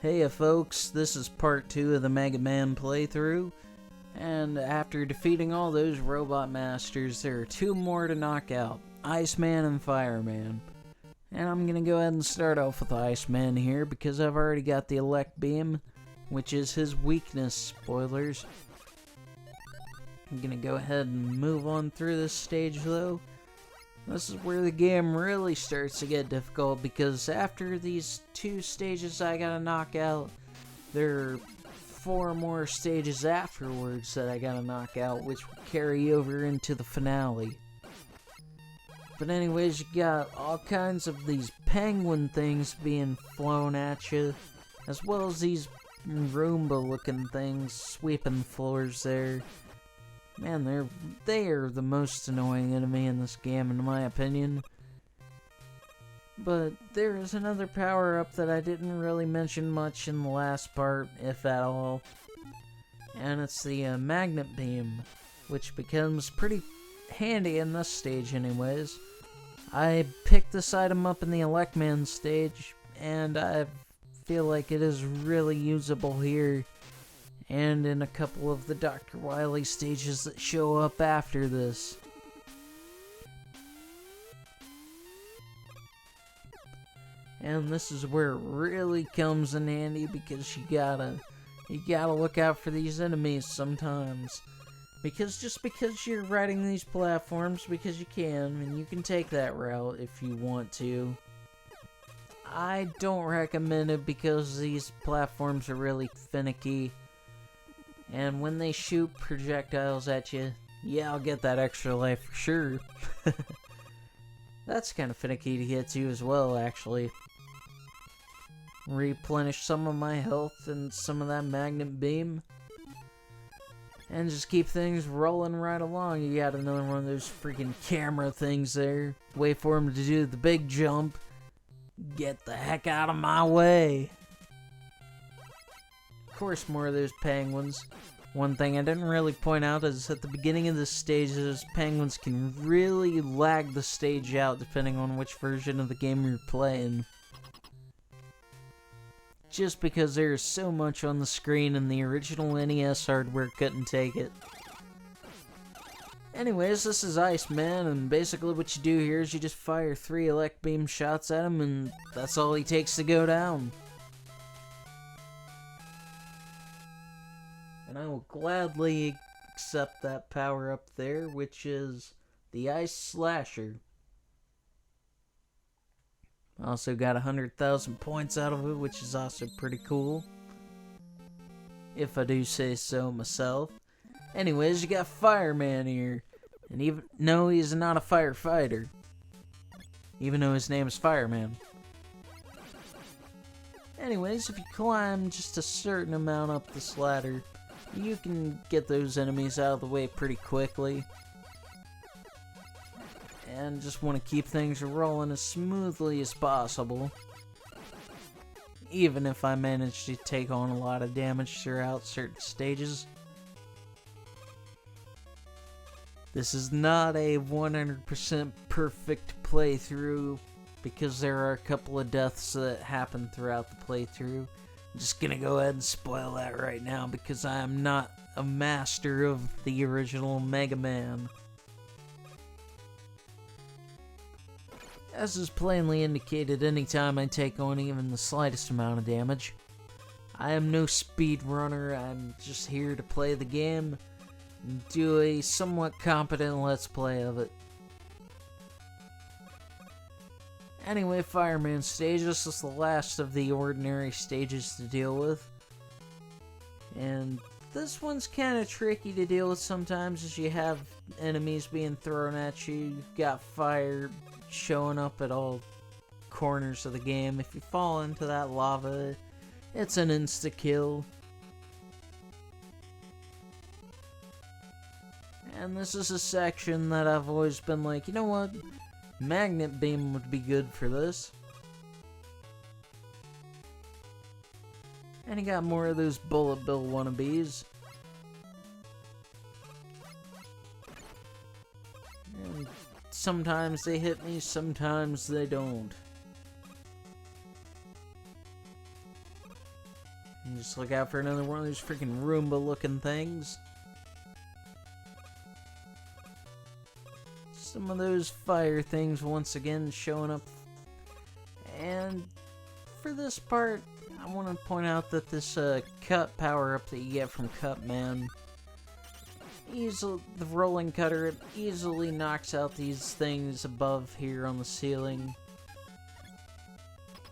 Hey folks, this is part 2 of the Mega Man playthrough, and after defeating all those robot masters, there are 2 more to knock out, Iceman and Fireman. And I'm gonna go ahead and start off with Iceman here, because I've already got the Elect Beam, which is his weakness, spoilers. I'm gonna go ahead and move on through this stage though. This is where the game really starts to get difficult, because after these 2 stages I gotta knock out, there are 4 more stages afterwards that I gotta knock out, which will carry over into the finale. But anyways, you got all kinds of these penguin things being flown at you, as well as these Roomba looking things sweeping floors there. Man, they are the most annoying enemy in this game, in my opinion. But there is another power-up that I didn't really mention much in the last part, if at all. And it's the Magnet Beam, which becomes pretty handy in this stage anyways. I picked this item up in the Electman stage, and I feel like it is really usable here. And in a couple of the Dr. Wily stages that show up after this. And this is where it really comes in handy, because you gotta look out for these enemies sometimes. Because just because you're riding these platforms, because you can, and you can take that route if you want to. I don't recommend it because these platforms are really finicky. And when they shoot projectiles at you, yeah, I'll get that extra life for sure. That's kind of finicky to get to as well, actually. Replenish some of my health and some of that magnet beam. And just keep things rolling right along. You got another one of those freaking camera things there. Wait for him to do the big jump. Get the heck out of my way. Of course, more of those penguins. One thing I didn't really point out is at the beginning of this stage, those penguins can really lag the stage out depending on which version of the game you're playing. Just because there's so much on the screen and the original NES hardware couldn't take it. Anyways, this is Iceman, and basically what you do here is you just fire 3 elect beam shots at him, and that's all he takes to go down. And I will gladly accept that power up there, which is the Ice Slasher. Also got 100,000 points out of it, which is also pretty cool, if I do say so myself. Anyways, you got Fireman here, and even no, he's not a firefighter, even though his name is Fireman. Anyways, if you climb just a certain amount up this ladder, you can get those enemies out of the way pretty quickly. And just want to keep things rolling as smoothly as possible. Even if I manage to take on a lot of damage throughout certain stages. This is not a 100% perfect playthrough, because there are a couple of deaths that happen throughout the playthrough. I'm just gonna go ahead and spoil that right now, because I am not a master of the original Mega Man. As is plainly indicated, anytime I take on even the slightest amount of damage, I am no speedrunner. I'm just here to play the game and do a somewhat competent let's play of it. Anyway, Fireman stage, this is the last of the ordinary stages to deal with. And this one's kind of tricky to deal with sometimes, as you have enemies being thrown at you. You've got fire showing up at all corners of the game. If you fall into that lava, it's an insta-kill. And this is a section that I've always been like, you know what? Magnet Beam would be good for this. And you got more of those Bullet Bill wannabes. And sometimes they hit me, sometimes they don't. And just look out for another one of those freaking Roomba-looking things. Some of those fire things once again showing up. And for this part, I want to point out that this cut power-up that you get from Cutman, the rolling cutter, it easily knocks out these things above here on the ceiling.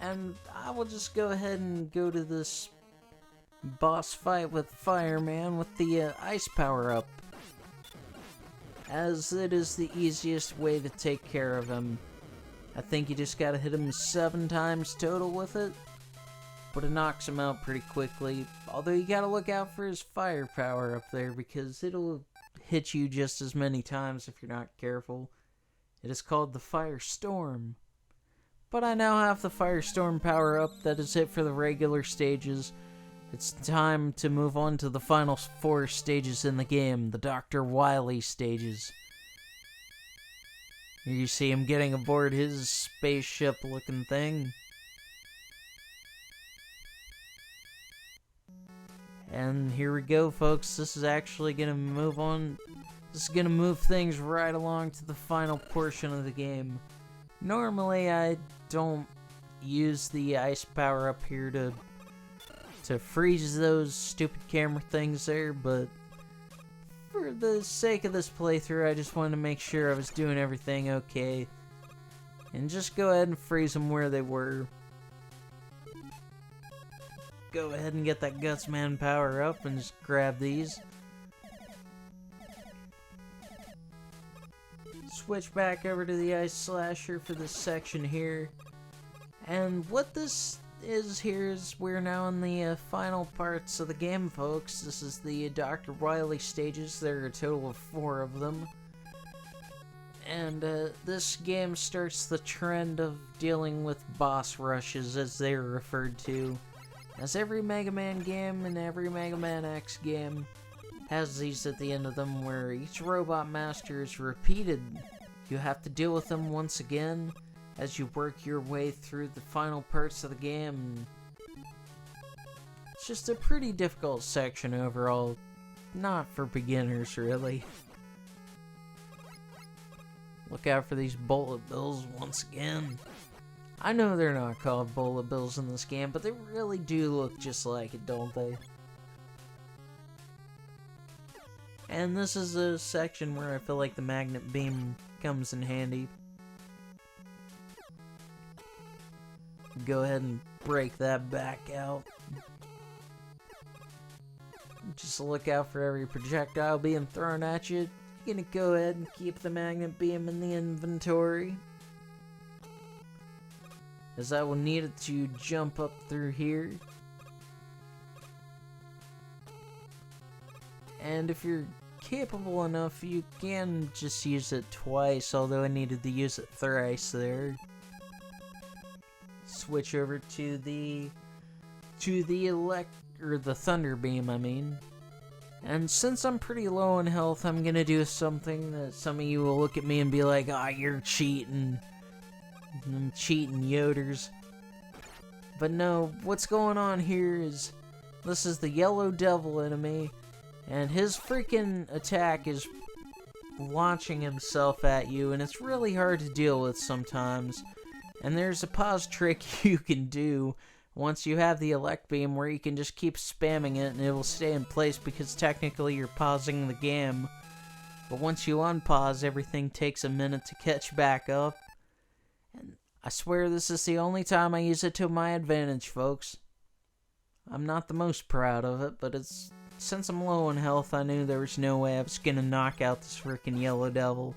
And I will just go ahead and go to this boss fight with Fireman with the ice power-up, as it is the easiest way to take care of him. I think you just gotta hit him 7 times total with it, but it knocks him out pretty quickly. Although you gotta look out for his fire power up there, because it'll hit you just as many times if you're not careful. It is called the Firestorm. But I now have the Firestorm power up. That is it for the regular stages. It's time to move on to the final 4 stages in the game, the Dr. Wily stages. Here you see him getting aboard his spaceship-looking thing. And here we go, folks. This is actually going to move on. This is going to move things right along to the final portion of the game. Normally, I don't use the ice power up here to freeze those stupid camera things there, but for the sake of this playthrough, I just wanted to make sure I was doing everything okay. And just go ahead and freeze them where they were. Go ahead and get that Gutsman power up and just grab these. Switch back over to the Ice Slasher for this section here. And what this is here is we're now in the final parts of the game, folks. This is the Dr. Wily stages. There are a total of 4 of them. And this game starts the trend of dealing with boss rushes, as they're referred to. As every Mega Man game and every Mega Man X game has these at the end of them, where each Robot Master is repeated. You have to deal with them once again as you work your way through the final parts of the game. It's just a pretty difficult section overall. Not for beginners, really. Look out for these bullet bills once again. I know they're not called bullet bills in this game, but they really do look just like it, don't they? And this is a section where I feel like the magnet beam comes in handy. Go ahead and break that back out. Just look out for every projectile being thrown at you. You're gonna go ahead and keep the magnet beam in the inventory, as I will need it to jump up through here. And if you're capable enough, you can just use it twice, although I needed to use it thrice there. Switch over to the Thunder Beam, I mean. And since I'm pretty low in health, I'm gonna do something that some of you will look at me and be like, "Ah, you're cheating. Them cheating Yoders." But no, what's going on here is, this is the Yellow Devil enemy, and his freaking attack is launching himself at you, and it's really hard to deal with sometimes. And there's a pause trick you can do once you have the Elect Beam, where you can just keep spamming it and it will stay in place, because technically you're pausing the game. But once you unpause, everything takes a minute to catch back up. And I swear this is the only time I use it to my advantage, folks. I'm not the most proud of it, but since I'm low in health, I knew there was no way I was gonna knock out this freaking Yellow Devil.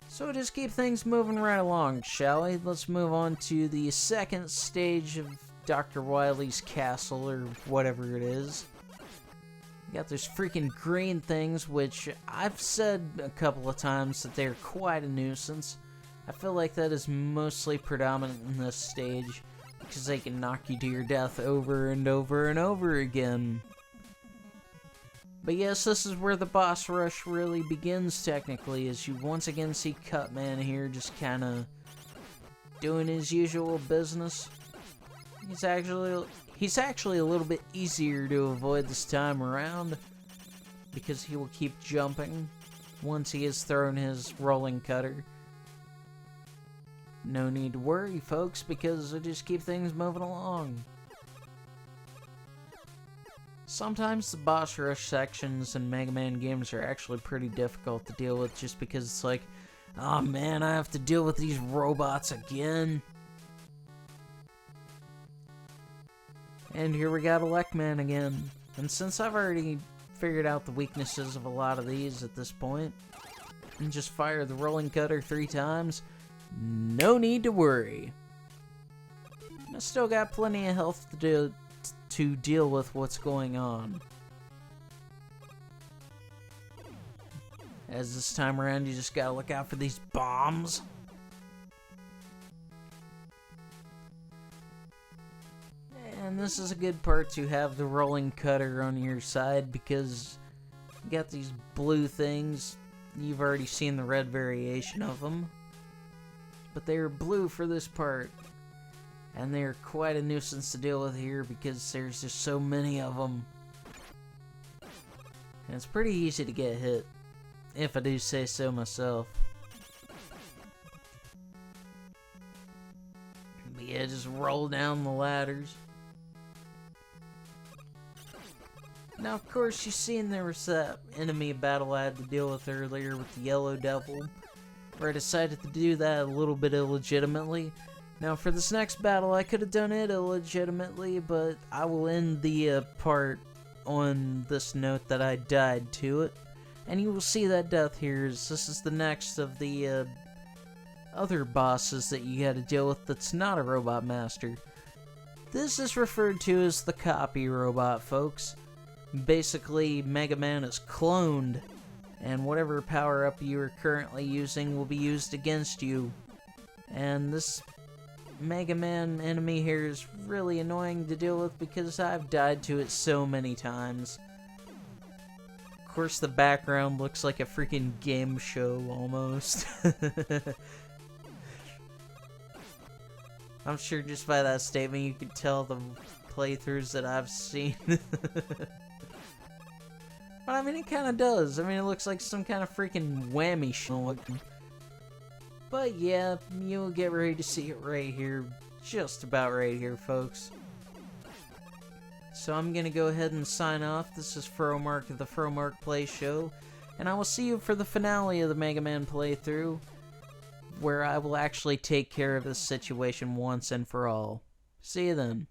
So just keep things moving right along, shall we? Let's move on to the second stage of Dr. Wily's castle, or whatever it is. You got those freaking green things, which I've said a couple of times that they're quite a nuisance. I feel like that is mostly predominant in this stage, because they can knock you to your death over and over and over again. But yes, this is where the boss rush really begins, technically, as you once again see Cutman here just kind of doing his usual business. He's actually a little bit easier to avoid this time around, because he will keep jumping once he has thrown his rolling cutter. No need to worry, folks, because I just keep things moving along. Sometimes the boss rush sections in Mega Man games are actually pretty difficult to deal with, just because it's like, oh man, I have to deal with these robots again. And here we got Electman again. And since I've already figured out the weaknesses of a lot of these at this point, and just fire the rolling cutter 3 times, no need to worry. I still got plenty of health to deal with what's going on. As this time around, you just gotta look out for these bombs. And this is a good part to have the rolling cutter on your side, because you got these blue things. You've already seen the red variation of them, but they're blue for this part, and they're quite a nuisance to deal with here because there's just so many of them, and it's pretty easy to get hit, if I do say so myself. But yeah, just roll down the ladders. Now, of course, you've seen there was that enemy battle I had to deal with earlier with the Yellow Devil, where I decided to do that a little bit illegitimately. Now, for this next battle, I could have done it illegitimately, but I will end the part on this note that I died to it. And you will see that death here, as this is the next of the other bosses that you had to deal with that's not a Robot Master. This is referred to as the copy robot, folks. Basically, Mega Man is cloned, and whatever power-up you are currently using will be used against you. And this Mega Man enemy here is really annoying to deal with because I've died to it so many times. Of course, the background looks like a freaking game show, almost. I'm sure just by that statement you could tell the playthroughs that I've seen. But I mean, it kind of does. I mean, it looks like some kind of freaking whammy shit. But yeah, you'll get ready to see it right here. Just about right here, folks. So I'm going to go ahead and sign off. This is Fromark of the Fromark Play Show. And I will see you for the finale of the Mega Man playthrough, where I will actually take care of this situation once and for all. See you then.